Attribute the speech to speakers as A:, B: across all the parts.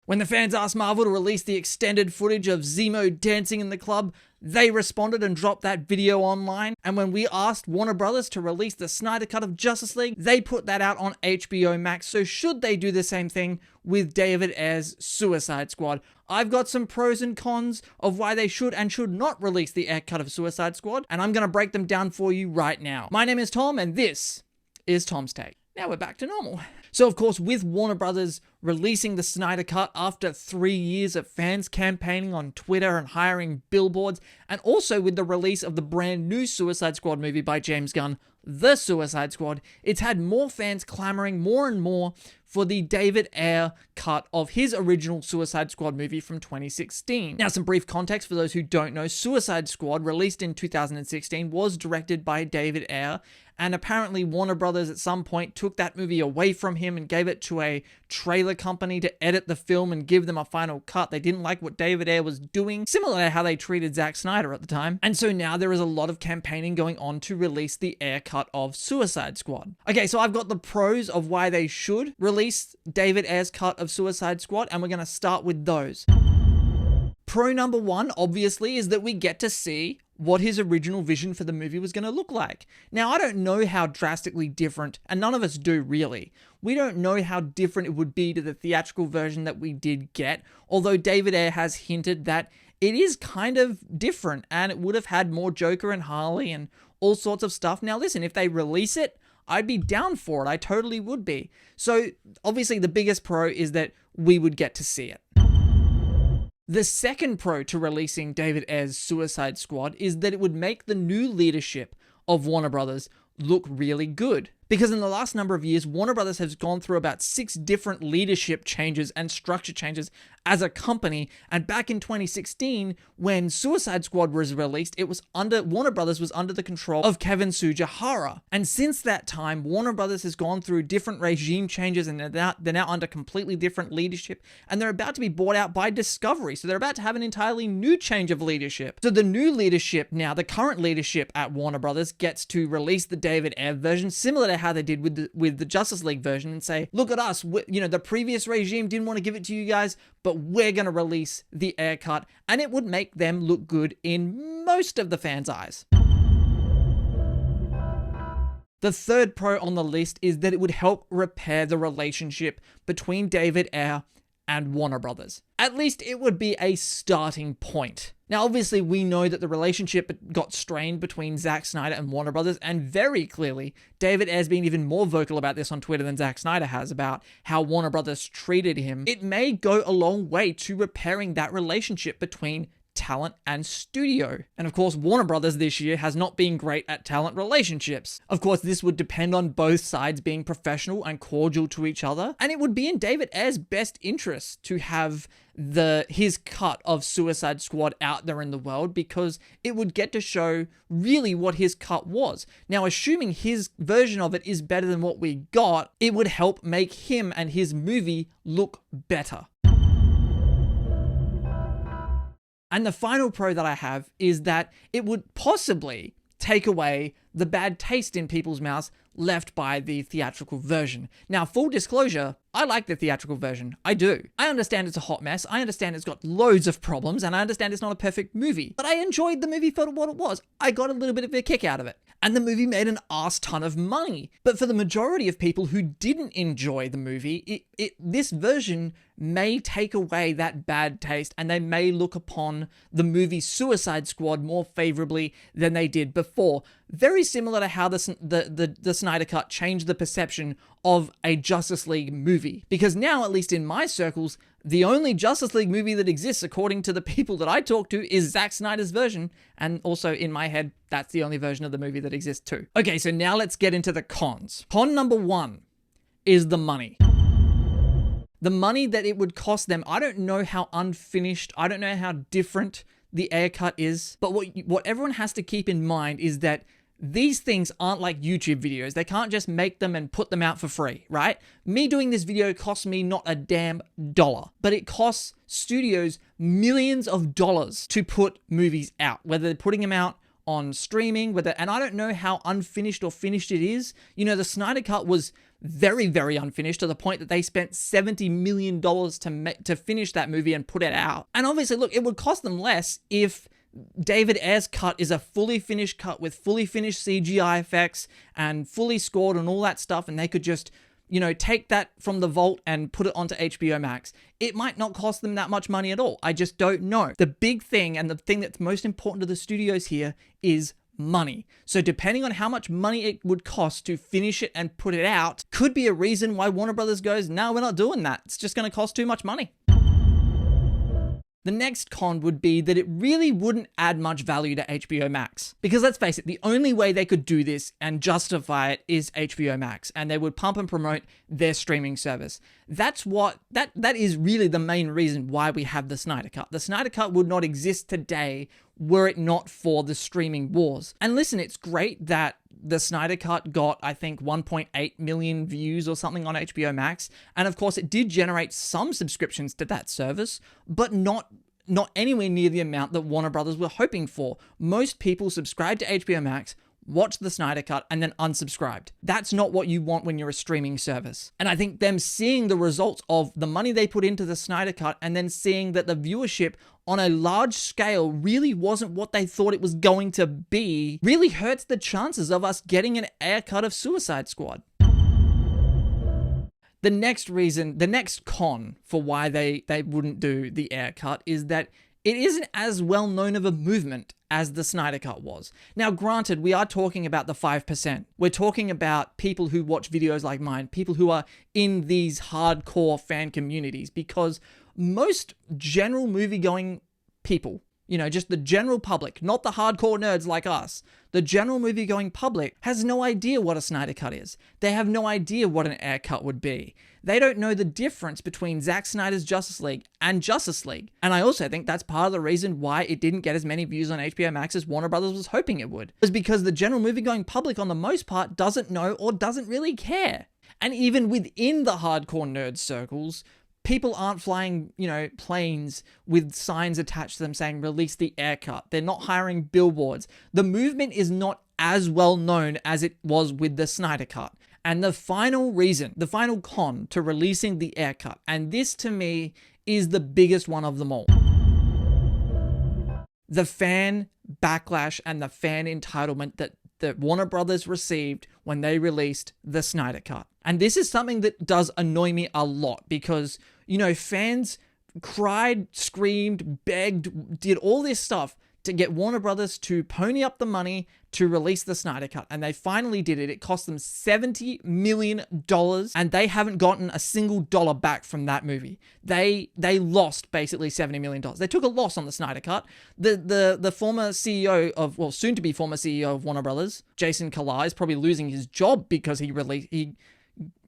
A: When the fans asked Marvel to release the extended footage of Zemo dancing in the club, they responded and dropped that video online. And when we asked Warner Brothers to release the Snyder Cut of Justice League, they put that out on HBO Max. So should they do the same thing with David Ayer's Suicide Squad? I've got some pros and cons of why they should and should not release the Ayer cut of Suicide Squad, and I'm going to break them down for you right now. My name is Tom, and this is Tom's Take. Now we're back to normal. So of course, with Warner Brothers releasing the Snyder Cut after 3 years of fans campaigning on Twitter and hiring billboards, and also with the release of the brand new Suicide Squad movie by James Gunn, The Suicide Squad, it's had more fans clamoring more and more for the David Ayer cut of his original Suicide Squad movie from 2016. Now, some brief context for those who don't know, Suicide Squad, released in 2016, was directed by David Ayer, and apparently Warner Brothers at some point took that movie away from him and gave it to a trailer company to edit the film and give them a final cut. They didn't like what David Ayer was doing, similar to how they treated Zack Snyder at the time. And so now there is a lot of campaigning going on to release the Ayer cut of Suicide Squad. Okay, so I've got the pros of why they should release David Ayer's cut of Suicide Squad, and we're going to start with those. Pro number one, obviously, is that we get to see what his original vision for the movie was going to look like. Now, I don't know how drastically different, and none of us do really. We don't know how different it would be to the theatrical version that we did get, although David Ayer has hinted that it is kind of different, and it would have had more Joker and Harley and all sorts of stuff. Now, listen, if they release it, I'd be down for it. I totally would be. So, obviously, the biggest pro is that we would get to see it. The second pro to releasing David Ayer's Suicide Squad is that it would make the new leadership of Warner Brothers look really good. Because in the last number of years, Warner Brothers has gone through about 6 different leadership changes and structure changes as a company. And back in 2016, when Suicide Squad was released, Warner Brothers was under the control of Kevin Tsujihara. And since that time, Warner Brothers has gone through different regime changes, and they're now under completely different leadership. And they're about to be bought out by Discovery. So they're about to have an entirely new change of leadership. So the new leadership now, the current leadership at Warner Brothers, gets to release the David Ayer version, similar to how they did with the Justice League version, and say, look at us, the previous regime didn't want to give it to you guys, but we're going to release the Ayer cut, and it would make them look good in most of the fans' eyes. The third pro on the list is that it would help repair the relationship between David Ayer and Warner Brothers. At least it would be a starting point. Now, obviously, we know that the relationship got strained between Zack Snyder and Warner Brothers, and very clearly, David Ayer's been even more vocal about this on Twitter than Zack Snyder has about how Warner Brothers treated him. It may go a long way to repairing that relationship between talent and studio. And of course, Warner Brothers this year has not been great at talent relationships. Of course, this would depend on both sides being professional and cordial to each other, and it would be in David Ayer's best interest to have his cut of Suicide Squad out there in the world, because it would get to show really what his cut was. Now, assuming his version of it is better than what we got, it would help make him and his movie look better. And the final pro that I have is that it would possibly take away the bad taste in people's mouths left by the theatrical version. Now, full disclosure, I like the theatrical version. I do. I understand it's a hot mess. I understand it's got loads of problems, and I understand it's not a perfect movie. But I enjoyed the movie for what it was. I got a little bit of a kick out of it. And the movie made an arse ton of money. But for the majority of people who didn't enjoy the movie, this version may take away that bad taste, and they may look upon the movie Suicide Squad more favorably than they did before. Very similar to how the Snyder Cut changed the perception of a Justice League movie. Because now, at least in my circles, the only Justice League movie that exists, according to the people that I talk to, is Zack Snyder's version. And also, in my head, that's the only version of the movie that exists too. Okay, so now let's get into the cons. Con number one is the money. The money that it would cost them. I don't know how unfinished, I don't know how different the Ayer cut is, but what everyone has to keep in mind is that these things aren't like YouTube videos. They can't just make them and put them out for free, right? Me doing this video costs me not a damn dollar, but it costs studios millions of dollars to put movies out, whether they're putting them out on streaming, and I don't know how unfinished or finished it is. The Snyder Cut was very, very unfinished, to the point that they spent $70 million to finish that movie and put it out. And obviously, look, it would cost them less if David Ayer's cut is a fully finished cut with fully finished CGI effects and fully scored and all that stuff, and they could just, you know, take that from the vault and put it onto HBO Max. It might not cost them that much money at all. I just don't know. The big thing, and the thing that's most important to the studios here, is money. So depending on how much money it would cost to finish it and put it out, could be a reason why Warner Brothers goes, no, we're not doing that. It's just going to cost too much money. The next con would be that it really wouldn't add much value to HBO Max. Because let's face it, the only way they could do this and justify it is HBO Max, and they would pump and promote their streaming service. That is really the main reason why we have the Snyder Cut. The Snyder Cut would not exist today were it not for the streaming wars. And listen, it's great that the Snyder Cut got, I think, 1.8 million views or something on HBO Max. And of course, it did generate some subscriptions to that service, but not anywhere near the amount that Warner Brothers were hoping for. Most people subscribe to HBO Max, watched the Snyder Cut, and then unsubscribed. That's not what you want when you're a streaming service. And I think them seeing the results of the money they put into the Snyder Cut and then seeing that the viewership on a large scale really wasn't what they thought it was going to be really hurts the chances of us getting an Ayer cut of Suicide Squad. The next con for why they wouldn't do the Ayer cut is that it isn't as well known of a movement as the Snyder Cut was. Now, granted, we are talking about the 5%. We're talking about people who watch videos like mine, people who are in these hardcore fan communities, because most general movie-going people, you know, just the general public, not the hardcore nerds like us, the general movie-going public has no idea what a Snyder Cut is. They have no idea what an Ayer cut would be. They don't know the difference between Zack Snyder's Justice League and Justice League. And I also think that's part of the reason why it didn't get as many views on HBO Max as Warner Brothers was hoping it would. Is because the general movie-going public, on the most part, doesn't know or doesn't really care. And even within the hardcore nerd circles, people aren't flying, you know, planes with signs attached to them saying, release the Ayer cut. They're not hiring billboards. The movement is not as well known as it was with the Snyder Cut. And the final reason, the final con to releasing the Ayer cut, and this to me is the biggest one of them all, the fan backlash and the fan entitlement that Warner Brothers received when they released the Snyder Cut. And this is something that does annoy me a lot because, you know, fans cried, screamed, begged, did all this stuff to get Warner Brothers to pony up the money to release the Snyder Cut. And they finally did it. It cost them $70 million and they haven't gotten a single dollar back from that movie. They lost basically $70 million. They took a loss on the Snyder Cut. The former CEO of, well, soon to be former CEO of Warner Brothers, Jason Kilar, is probably losing his job because he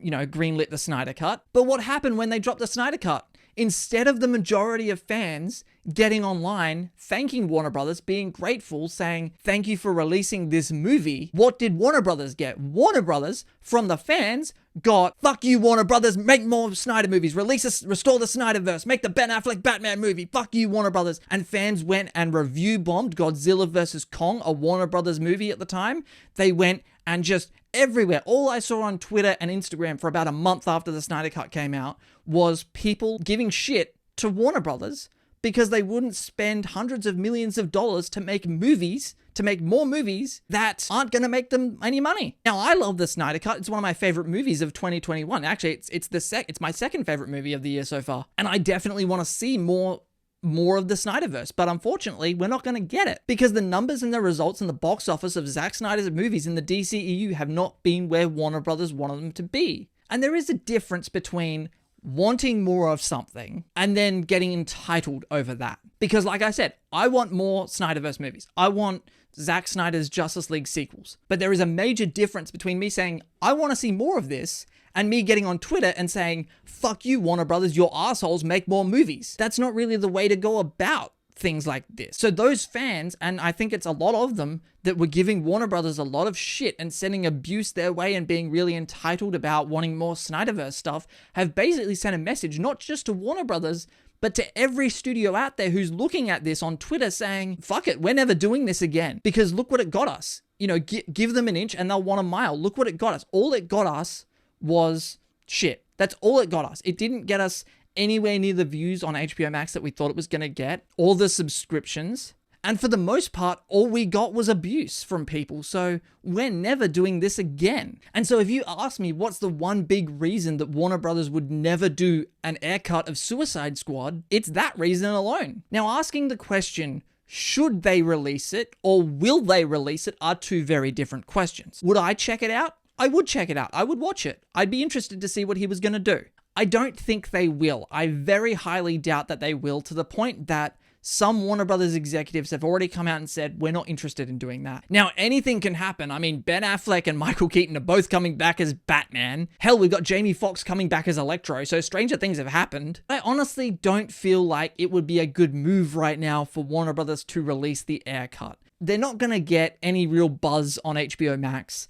A: greenlit the Snyder Cut. But what happened when they dropped the Snyder Cut? Instead of the majority of fans getting online, thanking Warner Brothers, being grateful, saying, thank you for releasing this movie, what did Warner Brothers get? Warner Brothers, from the fans, got, fuck you, Warner Brothers, make more Snyder movies, restore the Snyderverse, make the Ben Affleck Batman movie, fuck you, Warner Brothers. And fans went and review bombed Godzilla vs. Kong, a Warner Brothers movie at the time. They went and just everywhere. All I saw on Twitter and Instagram for about a month after the Snyder Cut came out was people giving shit to Warner Brothers because they wouldn't spend hundreds of millions of dollars to make movies, to make more movies that aren't going to make them any money. Now, I love the Snyder Cut. It's one of my favorite movies of 2021. Actually, it's my second favorite movie of the year so far. And I definitely want to see more of the Snyderverse, but unfortunately, we're not going to get it because the numbers and the results in the box office of Zack Snyder's movies in the DCEU have not been where Warner Brothers wanted them to be. And there is a difference between wanting more of something and then getting entitled over that. Because like I said, I want more Snyderverse movies. I want Zack Snyder's Justice League sequels. But there is a major difference between me saying, I want to see more of this, and me getting on Twitter and saying, fuck you, Warner Brothers, your assholes, make more movies. That's not really the way to go about things like this. So those fans, and I think it's a lot of them, that were giving Warner Brothers a lot of shit and sending abuse their way and being really entitled about wanting more Snyderverse stuff, have basically sent a message, not just to Warner Brothers, but to every studio out there who's looking at this on Twitter saying, fuck it, we're never doing this again. Because look what it got us. You know, give them an inch and they'll want a mile. Look what it got us. All it got us was shit. That's all it got us. It didn't get us anywhere near the views on HBO Max that we thought it was going to get, or the subscriptions. And for the most part, all we got was abuse from people. So we're never doing this again. And so if you ask me what's the one big reason that Warner Brothers would never do an air cut of Suicide Squad, it's that reason alone. Now, asking the question, should they release it or will they release it, are two very different questions. Would I check it out? I would check it out. I would watch it. I'd be interested to see what he was going to do. I don't think they will. I very highly doubt that they will, to the point that some Warner Brothers executives have already come out and said, we're not interested in doing that. Now, anything can happen. I mean, Ben Affleck and Michael Keaton are both coming back as Batman. Hell, we've got Jamie Foxx coming back as Electro, so stranger things have happened. I honestly don't feel like it would be a good move right now for Warner Brothers to release the air cut. They're not going to get any real buzz on HBO Max.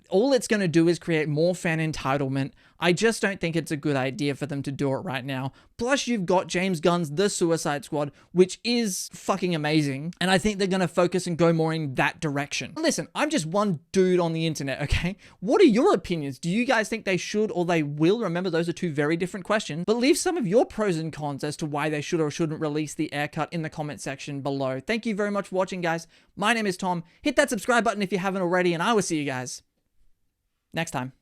A: All it's going to do is create more fan entitlement. I just don't think it's a good idea for them to do it right now. Plus, you've got James Gunn's The Suicide Squad, which is fucking amazing. And I think they're going to focus and go more in that direction. Listen, I'm just one dude on the internet, okay? What are your opinions? Do you guys think they should or they will? Remember, those are two very different questions. But leave some of your pros and cons as to why they should or shouldn't release the air cut in the comment section below. Thank you very much for watching, guys. My name is Tom. Hit that subscribe button if you haven't already, and I will see you guys next time.